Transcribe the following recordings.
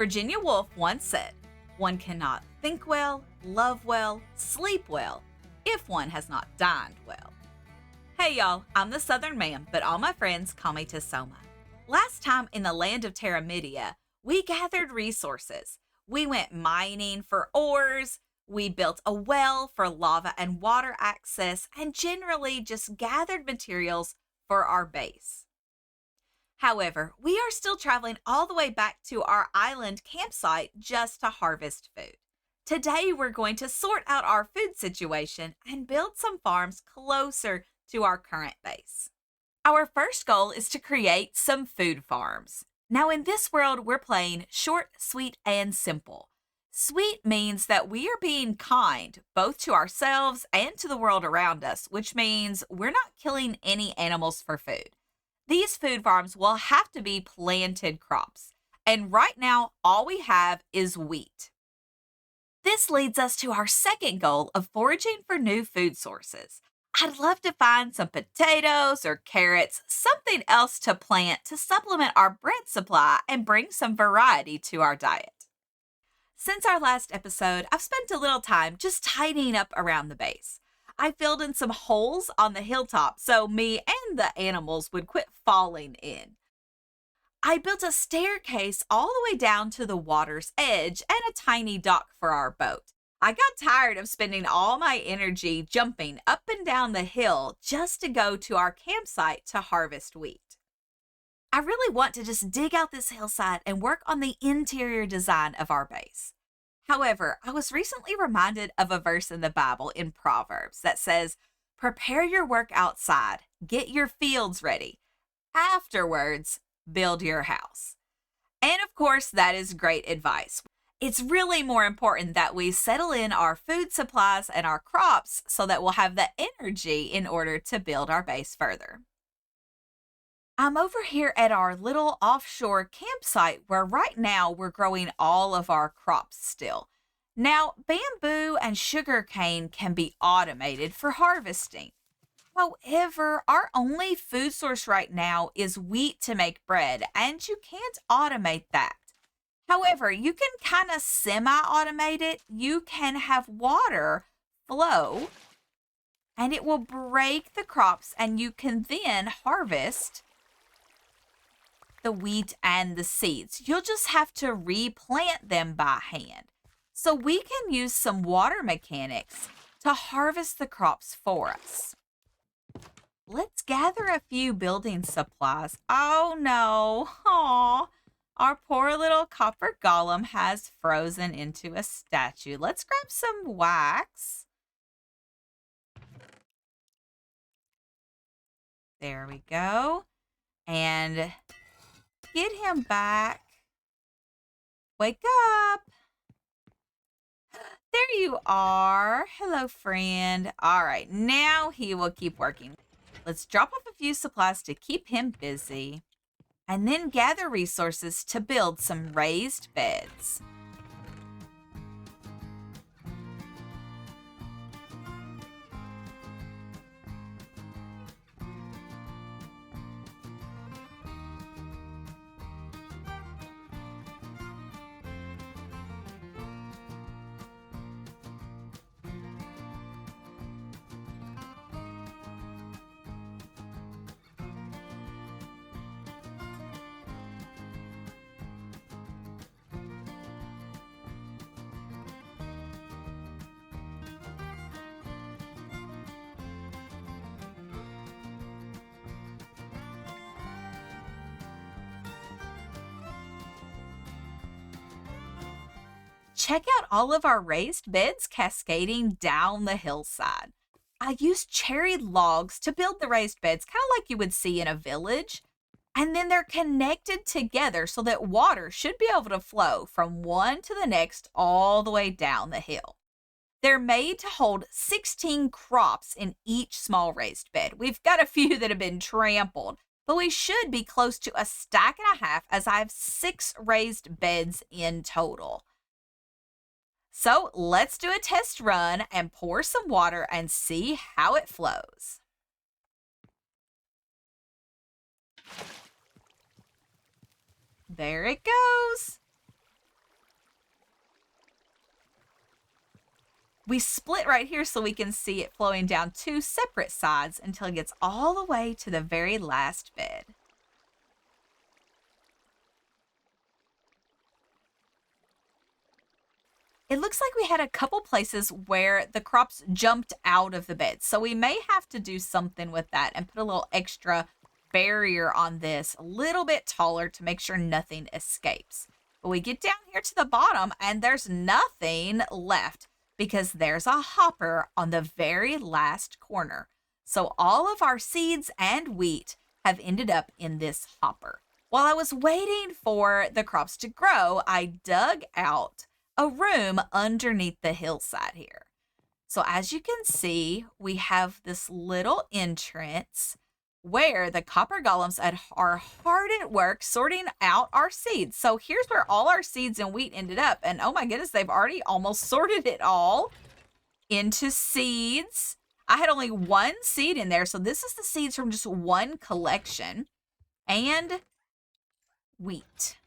Virginia Woolf once said, "One cannot think well, love well, sleep well, if one has not dined well." Hey y'all, I'm the Southern ma'am, but all my friends call me Tasoma. Last time in the land of Terremydia, we gathered resources. We went mining for ores, we built a well for lava and water access, and generally just gathered materials for our base. However, we are still traveling all the way back to our island campsite just to harvest food. Today, we're going to sort out our food situation and build some farms closer to our current base. Our first goal is to create some food farms. Now, in this world, we're playing short, sweet, and simple. Sweet means that we are being kind, both to ourselves and to the world around us, which means we're not killing any animals for food. These food farms will have to be planted crops. And right now, all we have is wheat. This leads us to our second goal of foraging for new food sources. I'd love to find some potatoes or carrots, something else to plant to supplement our bread supply and bring some variety to our diet. Since our last episode, I've spent a little time just tidying up around the base. I filled in some holes on the hilltop so me and the animals would quit falling in. I built a staircase all the way down to the water's edge and a tiny dock for our boat. I got tired of spending all my energy jumping up and down the hill just to go to our campsite to harvest wheat. I really want to just dig out this hillside and work on the interior design of our base. However, I was recently reminded of a verse in the Bible in Proverbs that says, "Prepare your work outside, get your fields ready. Afterwards, build your house." And of course, that is great advice. It's really more important that we settle in our food supplies and our crops so that we'll have the energy in order to build our base further. I'm over here at our little offshore campsite where right now we're growing all of our crops still. Now, bamboo and sugarcane can be automated for harvesting. However, our only food source right now is wheat to make bread, and you can't automate that. However, you can kind of semi-automate it. You can have water flow, and it will break the crops, and you can then harvest the wheat and the seeds. You'll just have to replant them by hand. So we can use some water mechanics to harvest the crops for us. Let's gather a few building supplies. Oh no, aw, our poor little copper golem has frozen into a statue. Let's grab some wax. There we go. And get him back. Wake up. There you are. Hello, friend. All right, now he will keep working. Let's drop off a few supplies to keep him busy, and then gather resources to build some raised beds. Check out all of our raised beds cascading down the hillside. I used cherry logs to build the raised beds, kind of like you would see in a village. And then they're connected together so that water should be able to flow from one to the next all the way down the hill. They're made to hold 16 crops in each small raised bed. We've got a few that have been trampled, but we should be close to a stack and a half as I have 6 raised beds in total. So let's do a test run and pour some water and see how it flows. There it goes. We split right here so we can see it flowing down two separate sides until it gets all the way to the very last bed. It looks like we had a couple places where the crops jumped out of the bed. So we may have to do something with that and put a little extra barrier on this a little bit taller to make sure nothing escapes. But we get down here to the bottom and there's nothing left because there's a hopper on the very last corner. So all of our seeds and wheat have ended up in this hopper. While I was waiting for the crops to grow, I dug out a room underneath the hillside here. So as you can see, we have this little entrance where the copper golems are hard at work sorting out our seeds. So here's where all our seeds and wheat ended up. And oh my goodness, they've already almost sorted it all into seeds. I had only one seed in there. So this is the seeds from just one collection. And wheat.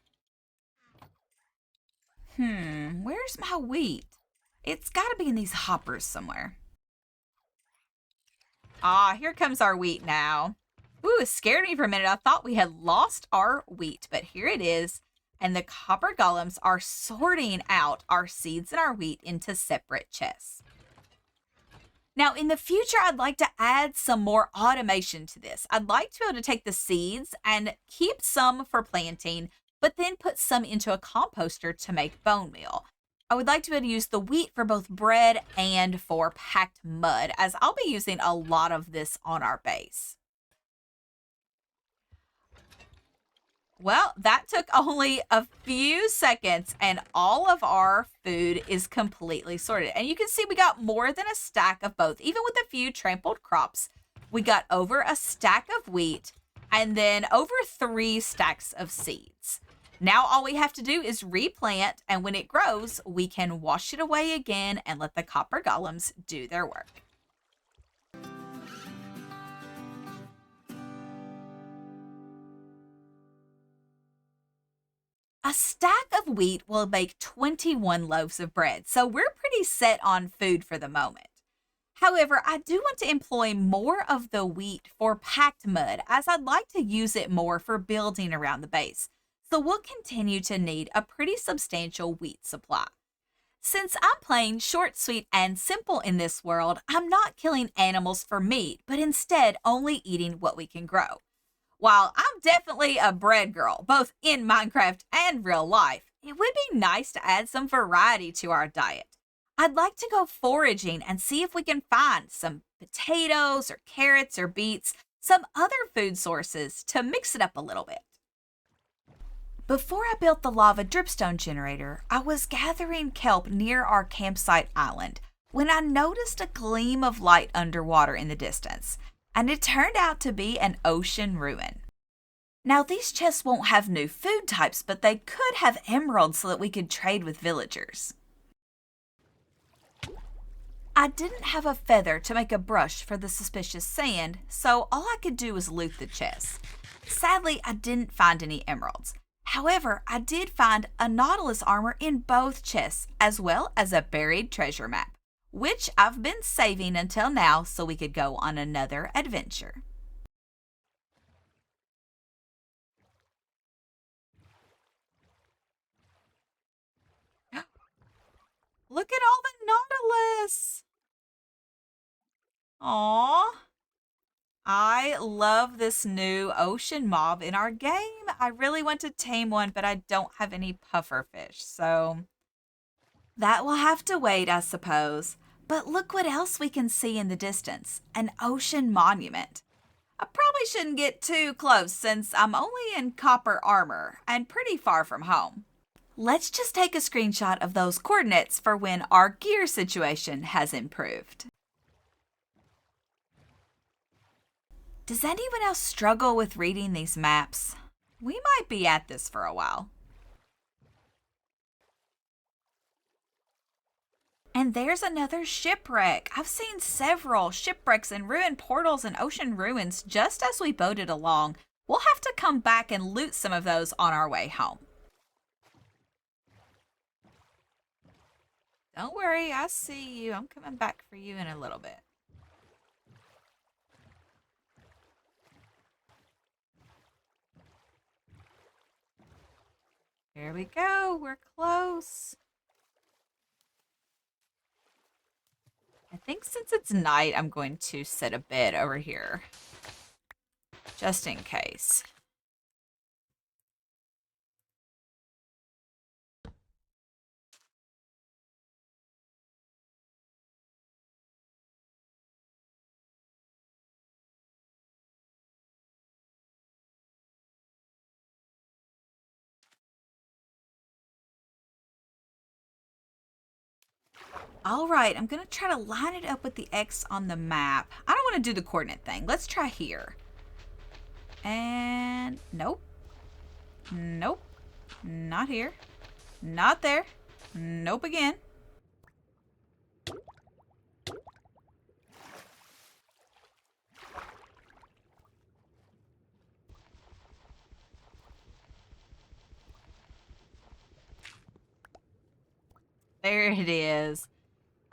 Where's my wheat? It's got to be in these hoppers somewhere. Ah, here comes our wheat now. Ooh, it scared me for a minute. I thought we had lost our wheat, but here it is. And the copper golems are sorting out our seeds and our wheat into separate chests. Now, in the future, I'd like to add some more automation to this. I'd like to be able to take the seeds and keep some for planting, but then put some into a composter to make bone meal. I would like to be able to use the wheat for both bread and for packed mud, as I'll be using a lot of this on our base. Well, that took only a few seconds and all of our food is completely sorted. And you can see we got more than a stack of both. Even with a few trampled crops, we got over a stack of wheat and then over 3 stacks of seeds. Now all we have to do is replant, and when it grows, we can wash it away again and let the copper golems do their work. A stack of wheat will make 21 loaves of bread, so we're pretty set on food for the moment. However, I do want to employ more of the wheat for packed mud, as I'd like to use it more for building around the base. So we'll continue to need a pretty substantial wheat supply. Since I'm playing short, sweet, and simple in this world, I'm not killing animals for meat, but instead only eating what we can grow. While I'm definitely a bread girl, both in Minecraft and real life, it would be nice to add some variety to our diet. I'd like to go foraging and see if we can find some potatoes or carrots or beets, some other food sources to mix it up a little bit. Before I built the lava dripstone generator, I was gathering kelp near our campsite island when I noticed a gleam of light underwater in the distance, and it turned out to be an ocean ruin. Now, these chests won't have new food types, but they could have emeralds so that we could trade with villagers. I didn't have a feather to make a brush for the suspicious sand, so all I could do was loot the chests. Sadly, I didn't find any emeralds. However, I did find a nautilus armor in both chests, as well as a buried treasure map, which I've been saving until now so we could go on another adventure. Look at all the nautilus! Aww. I love this new ocean mob in our game. I really want to tame one, but I don't have any pufferfish, so that will have to wait, I suppose. But look what else we can see in the distance, an ocean monument. I probably shouldn't get too close since I'm only in copper armor and pretty far from home. Let's just take a screenshot of those coordinates for when our gear situation has improved. Does anyone else struggle with reading these maps? We might be at this for a while. And there's another shipwreck. I've seen several shipwrecks and ruined portals and ocean ruins just as we boated along. We'll have to come back and loot some of those on our way home. Don't worry, I see you. I'm coming back for you in a little bit. Here we go. We're close. I think since it's night, I'm going to set a bed over here. Just in case. All right, I'm going to try to line it up with the X on the map. I don't want to do the coordinate thing. Let's try here. And nope. Nope. Not here. Not there. Nope again. There it is.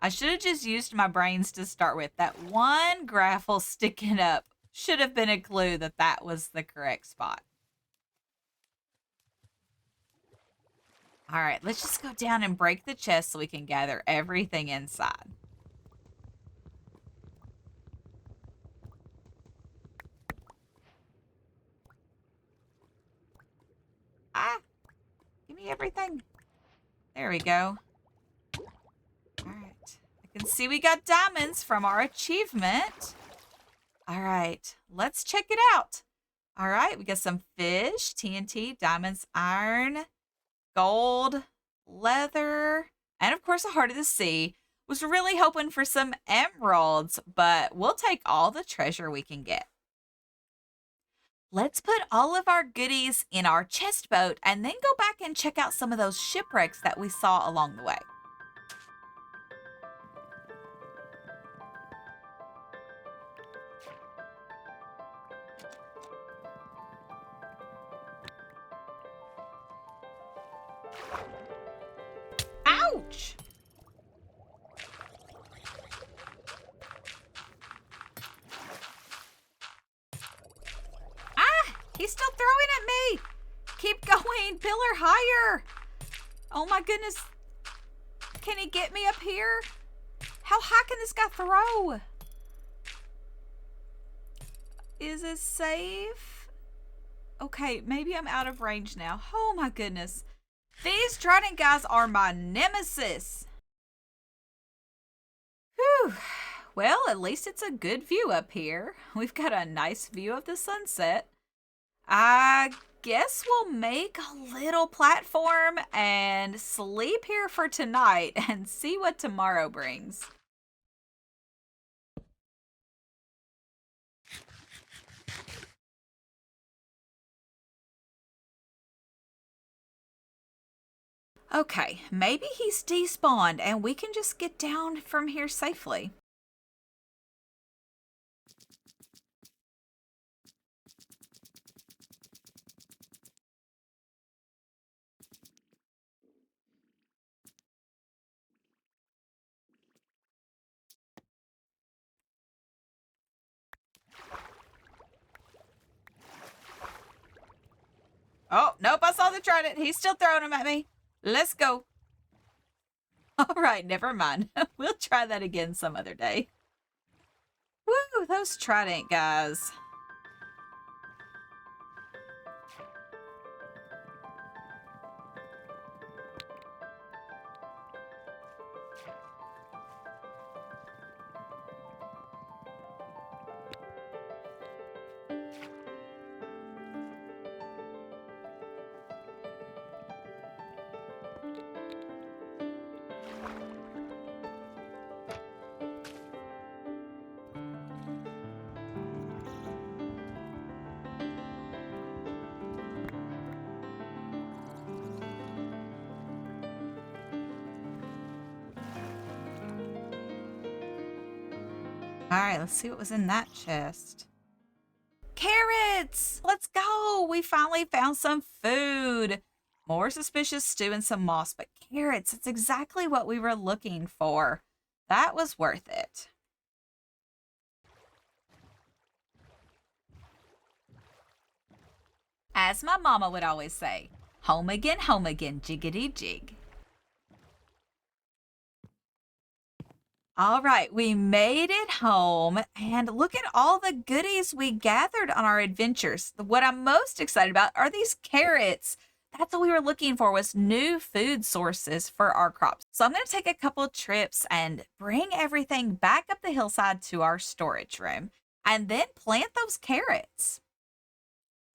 I should have just used my brains to start with. That one gravel sticking up should have been a clue that that was the correct spot. All right, let's just go down and break the chest so we can gather everything inside. Ah, give me everything. There we go. All right. I can see we got diamonds from our achievement. All right. Let's check it out. All right. We got some fish, TNT, diamonds, iron, gold, leather, and of course a heart of the sea. Was really hoping for some emeralds, but we'll take all the treasure we can get. Let's put all of our goodies in our chest boat and then go back and check out some of those shipwrecks that we saw along the way. Ouch! Ah! He's still throwing at me! Keep going! Pillar higher! Oh my goodness! Can he get me up here? How high can this guy throw? Is it safe? Okay, maybe I'm out of range now. Oh my goodness. These trident guys are my nemesis. Whew. Well, at least it's a good view up here. We've got a nice view of the sunset. I guess we'll make a little platform and sleep here for tonight and see what tomorrow brings. Okay, maybe he's despawned and we can just get down from here safely. Oh, nope, I saw the trident. He's still throwing them at me. Let's go. All right, never mind. We'll try that again some other day. Woo, those trident guys. All right, let's see what was in that chest. Carrots! Let's go! We finally found some food. More suspicious stew and some moss, but carrots. It's exactly what we were looking for. That was worth it. As my mama would always say, home again, jiggity jig. All right, we made it home, and look at all the goodies we gathered on our adventures. What I'm most excited about are these carrots. That's what we were looking for, was new food sources for our crops. So I'm going to take a couple of trips and bring everything back up the hillside to our storage room and then plant those carrots.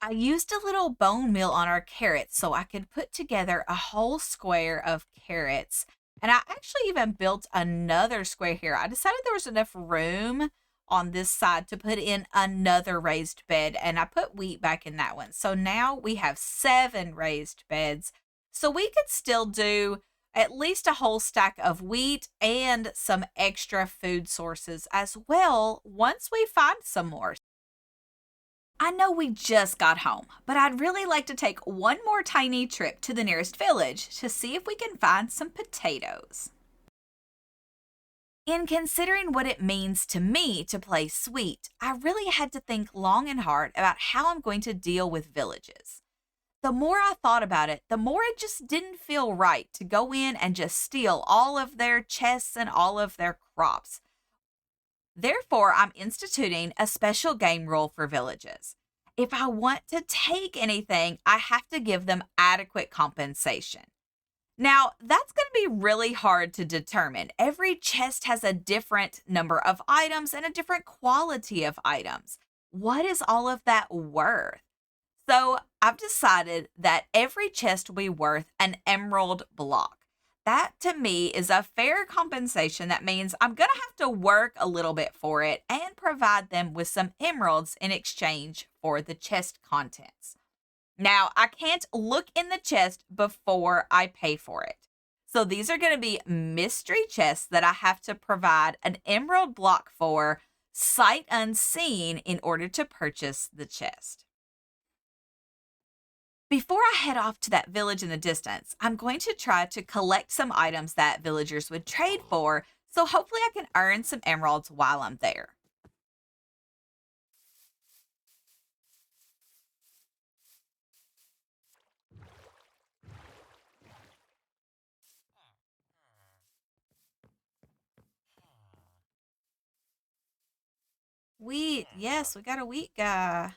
I used a little bone meal on our carrots so I could put together a whole square of carrots. And I actually even built another square here. I decided there was enough room on this side to put in another raised bed, and I put wheat back in that one. So now we have 7 raised beds. So we could still do at least a whole stack of wheat and some extra food sources as well once we find some more. I know we just got home, but I'd really like to take one more tiny trip to the nearest village to see if we can find some potatoes. In considering what it means to me to play sweet, I really had to think long and hard about how I'm going to deal with villages. The more I thought about it, the more it just didn't feel right to go in and just steal all of their chests and all of their crops. Therefore, I'm instituting a special game rule for villages. If I want to take anything, I have to give them adequate compensation. Now, that's going to be really hard to determine. Every chest has a different number of items and a different quality of items. What is all of that worth? So I've decided that every chest will be worth an emerald block. That to me is a fair compensation. That means I'm going to have to work a little bit for it and provide them with some emeralds in exchange for the chest contents. Now, I can't look in the chest before I pay for it. So these are going to be mystery chests that I have to provide an emerald block for, sight unseen, in order to purchase the chest. Before I head off to that village in the distance, I'm going to try to collect some items that villagers would trade for, so hopefully I can earn some emeralds while I'm there. Wheat. Yes, we got a wheat guy.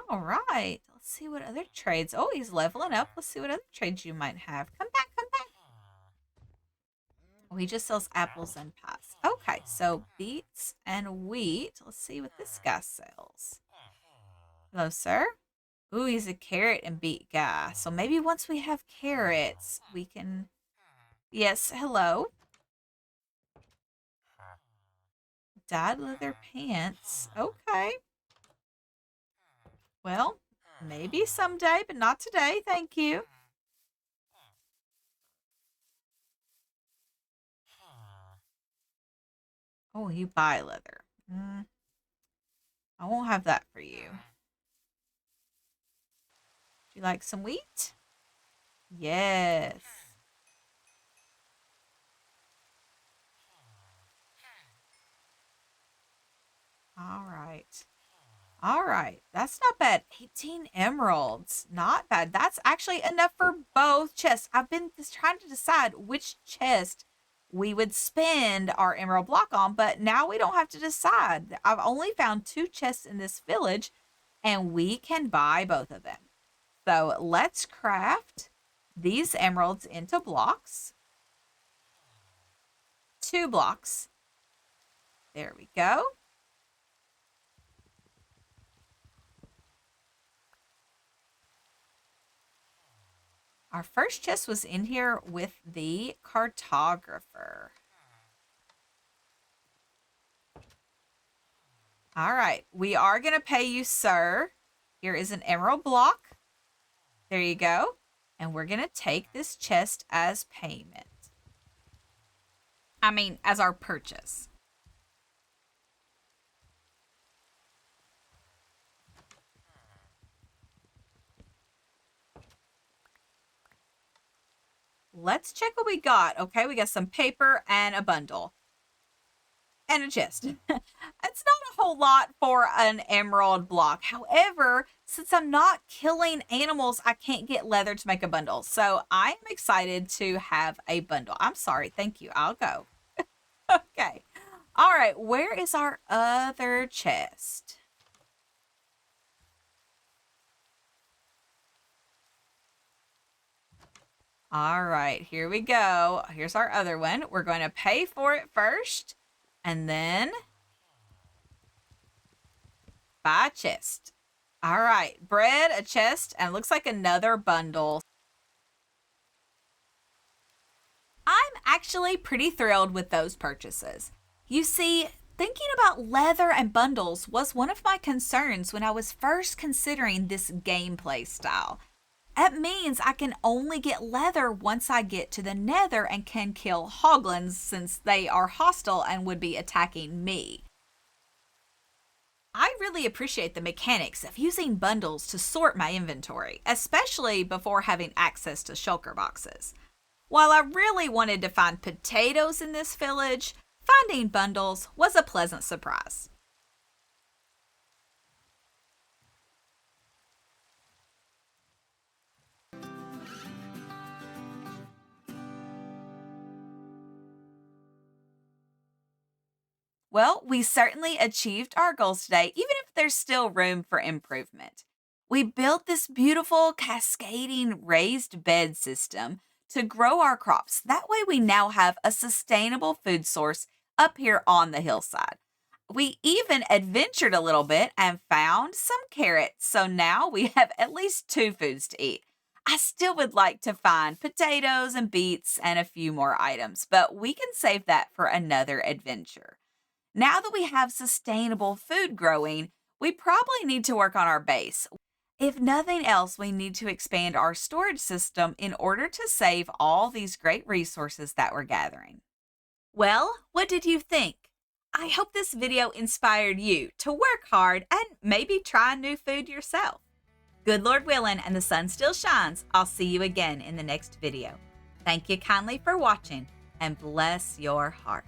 All right. Let's see what other trades. Oh, he's leveling up. Let's see what other trades you might have. Come back, come back. Oh, he just sells apples and pies. Okay, so beets and wheat. Let's see what this guy sells. Hello, sir. Ooh, he's a carrot and beet guy. So maybe once we have carrots, we can... Yes, hello. Dyed leather pants. Okay. Well, maybe someday, but not today. Thank you. Oh, you buy leather. I won't have that for you. Do you like some wheat? Yes. All right. All right. That's not bad. 18 emeralds. Not bad. That's actually enough for both chests. I've been just trying to decide which chest we would spend our emerald block on, but now we don't have to decide. I've only found 2 chests in this village, and we can buy both of them. So let's craft these emeralds into blocks. 2 blocks. There we go. Our first chest was in here with the cartographer. All right, we are going to pay you, sir. Here is an emerald block. There you go. And we're going to take this chest as payment. I mean, as our purchase. let's check what we got. Okay, we got some paper and a bundle. And a chest. It's not a whole lot for an emerald block. However, since I'm not killing animals, I can't get leather to make a bundle. So I'm excited to have a bundle. I'm sorry. Thank you. I'll go. Okay. All right. Where is our other chest? All right. Here we go. Here's our other one. We're going to pay for it first. And then buy a chest. All right, bread, a chest, and looks like another bundle. I'm actually pretty thrilled with those purchases. You see, thinking about leather and bundles was one of my concerns when I was first considering this gameplay style. That means I can only get leather once I get to the nether and can kill hoglins since they are hostile and would be attacking me. I really appreciate the mechanics of using bundles to sort my inventory, especially before having access to shulker boxes. While I really wanted to find potatoes in this village, finding bundles was a pleasant surprise. Well, we certainly achieved our goals today, even if there's still room for improvement. We built this beautiful cascading raised bed system to grow our crops. That way, we now have a sustainable food source up here on the hillside. We even adventured a little bit and found some carrots. So now we have at least two foods to eat. I still would like to find potatoes and beets and a few more items, but we can save that for another adventure. Now that we have sustainable food growing, we probably need to work on our base. If nothing else, we need to expand our storage system in order to save all these great resources that we're gathering. Well, what did you think? I hope this video inspired you to work hard and maybe try new food yourself. Good Lord willing and the sun still shines, I'll see you again in the next video. Thank you kindly for watching and bless your heart.